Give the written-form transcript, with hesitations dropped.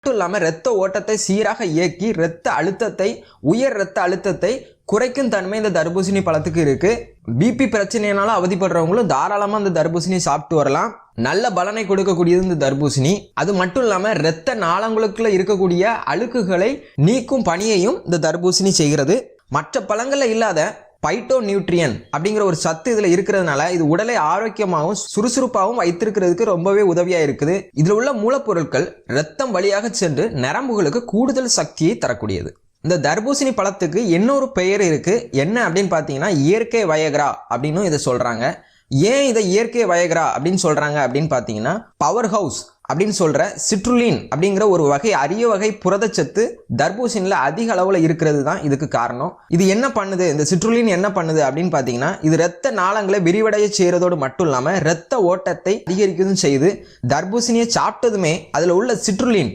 மட்டும் இல்லாமல் இரத்த ஓட்டத்தை சீராக இயக்கி உயர் இரத்த அழுத்தத்தை குறைக்கும் தன்மை இந்த தர்பூசணி பழத்துக்கு இருக்கு. பிபி பிரச்சனையினால அவதிப்படுறவங்களும் தாராளமாக இந்த தர்பூசணி சாப்பிட்டு வரலாம். நல்ல பலனை கொடுக்கக்கூடியது இந்த தர்பூசணி. அது மட்டும் இல்லாமல் இரத்த நாளங்களுக்குள்ள இருக்கக்கூடிய அழுக்குகளை நீக்கும் பணியையும் இந்த தர்பூசணி செய்கிறது. மற்ற பழங்கள்ல இல்லாத பைட்டோ நியூட்ரியன் அப்படிங்கிற ஒரு சத்து இதுல இருக்கிறதுனால இது உடலை ஆரோக்கியமாகவும் சுறுசுறுப்பாகவும் வைத்திருக்கிறதுக்கு ரொம்பவே உதவியா இருக்குது. இதுல உள்ள மூலப்பொருட்கள் இரத்தம் வழியாக சென்று நரம்புகளுக்கு கூடுதல் சக்தியை தரக்கூடியது. இந்த தர்பூசணி பழத்துக்கு இன்னொரு பெயர் இருக்கு. என்ன அப்படின்னு பாத்தீங்கன்னா இயற்கை வயக்ரா அப்படின்னு இதை சொல்றாங்க. ஏன் இதை இயற்கை வயக்ரா அப்படின்னு சொல்றாங்க அப்படின்னு பாத்தீங்கன்னா பவர் ஹவுஸ் அப்படின்னு சொல்ற சிட்ருலின் அப்படிங்கிற ஒரு அரிய வகை புரதச்சத்து தர்பூசணில அதிக அளவுல இருக்கிறது தான் இதுக்கு காரணம். இது என்ன பண்ணுது, இந்த சிட்ருலின் என்ன பண்ணுது அப்படின்னு பாத்தீங்கன்னா இது இரத்த நாளங்களை விரிவடைய செய்யறதோடு மட்டும் இல்லாம இரத்த ஓட்டத்தை அதிகரிக்கவும் செய்து தர்பூசணியை சாப்பிட்டதுமே அதுல உள்ள சிட்ருலின்